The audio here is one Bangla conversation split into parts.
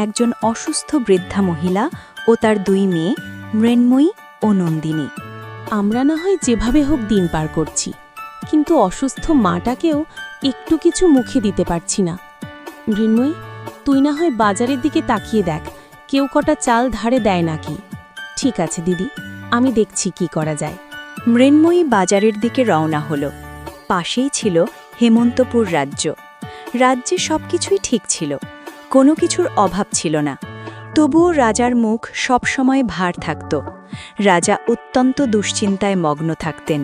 একজন অসুস্থ বৃদ্ধা মহিলা ও তার 2 মেয়ে মৃন্ময়ী ও নন্দিনী। আমরা না হয় যেভাবে হোক দিন পার করছি, কিন্তু অসুস্থ মাটাকেও একটু কিছু মুখে দিতে পারছি না। মৃন্ময়ী, তুই না হয় বাজারের দিকে তাকিয়ে দেখ, কেউ কটা চাল ধারে দেয় নাকি। ঠিক আছে দিদি, আমি দেখছি কি করা যায়। মৃন্ময়ী বাজারের দিকে রওনা হল। পাশেই ছিল হেমন্তপুর রাজ্য। রাজ্যে সবকিছুই ঠিক ছিল, কোনো কিছুর অভাব ছিল না। তবুও রাজার মুখ সবসময় ভার থাকত। রাজা অত্যন্ত দুশ্চিন্তায় মগ্ন থাকতেন।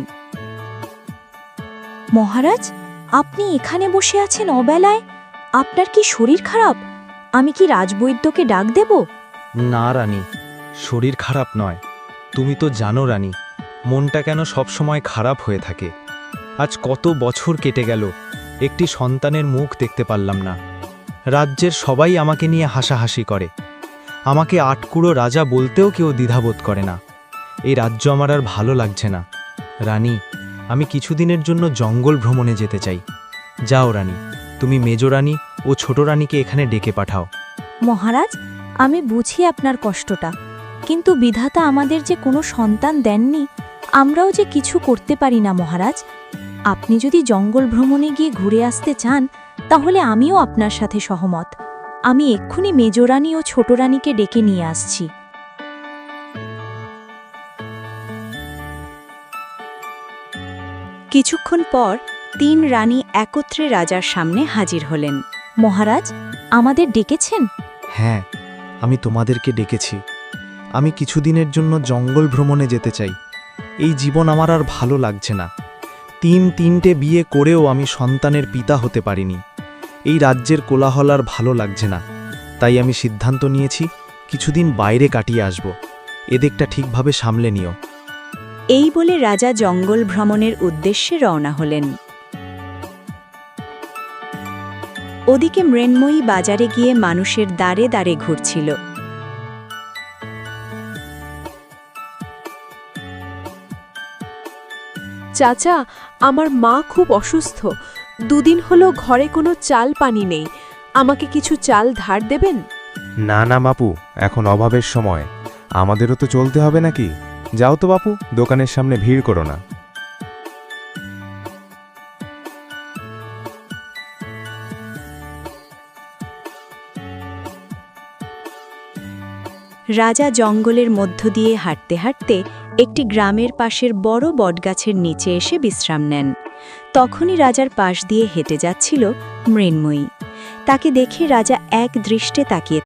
মহারাজ, আপনি এখানে বসে আছেন অবেলায়? আপনার কি শরীর খারাপ? আমি কি রাজবৈদ্যকে ডাক দেব? না রানী, শরীর খারাপ নয়। তুমি তো জানো রানী, মনটা কেন সবসময় খারাপ হয়ে থাকে। আজ কত বছর কেটে গেল, একটি সন্তানের মুখ দেখতে পারলাম না। রাজ্যের সবাই আমাকে নিয়ে হাসাহাসি করে। আমাকে আটকুড়ো রাজা বলতেও কেউ দ্বিধাবোধ করে না। এই রাজ্য আমার আর ভালো লাগছে না। রানী, আমি কিছুদিনের জন্য জঙ্গল ভ্রমণে যেতে চাই। যাও রানী, তুমি মেজ রানী ও ছোট রানীকে এখানে ডেকে পাঠাও। মহারাজ, আমি বুঝি আপনার কষ্টটা, কিন্তু বিধাতা আমাদের যে কোনো সন্তান দেননি, আমরাও যে কিছু করতে পারি না মহারাজ। আপনি যদি জঙ্গল ভ্রমণে গিয়ে ঘুরে আসতে চান, তাহলে আমিও আপনার সাথে সহমত। আমি এক্ষুনি মেজরানী ও ছোট রানীকে ডেকে নিয়ে আসছি। কিছুক্ষণ পর 3 রানী একত্রে রাজার সামনে হাজির হলেন। মহারাজ, আমাদের ডেকেছেন? হ্যাঁ, আমি তোমাদেরকে ডেকেছি। আমি কিছুদিনের জন্য জঙ্গল ভ্রমণে যেতে চাই। এই জীবন আমার আর ভালো লাগছে না। 3টে বিয়ে করেও আমি সন্তানের পিতা হতে পারিনি। এই রাজ্যের কোলাহল আর ভালো লাগছে না। তাই আমি সিদ্ধান্ত নিয়েছি কিছুদিন বাইরে কাটিয়ে আসব। এদিকটা ঠিকভাবে সামলে নিও। এই বলে রাজা জঙ্গল ভ্রমণের উদ্দেশ্যে রওনা হলেন। ওদিকে মৃন্ময়ী বাজারে গিয়ে মানুষের দ্বারে দ্বারে ঘুরছিল। চাচা, আমার মা খুব অসুস্থ। 2 দিন হলো ঘরে কোনো চাল পানি নেই। আমাকে কিছু চাল ধার দেবেন? না না বাপু, এখন অভাবের সময়, আমাদেরও তো চলতে হবে নাকি। যাও তো বাপু, দোকানের সামনে ভিড় করো না। রাজা জঙ্গলের মধ্য দিয়ে হাঁটতে হাঁটতে একটি গ্রামের পাশের বড় বটগাছের নিচে এসে বিশ্রাম নেন। তখনই রাজার পাশ দিয়ে হেঁটে যাচ্ছিল মৃন্ময়ী। তাকে দেখে রাজা এক দৃষ্টে তাকিয়ে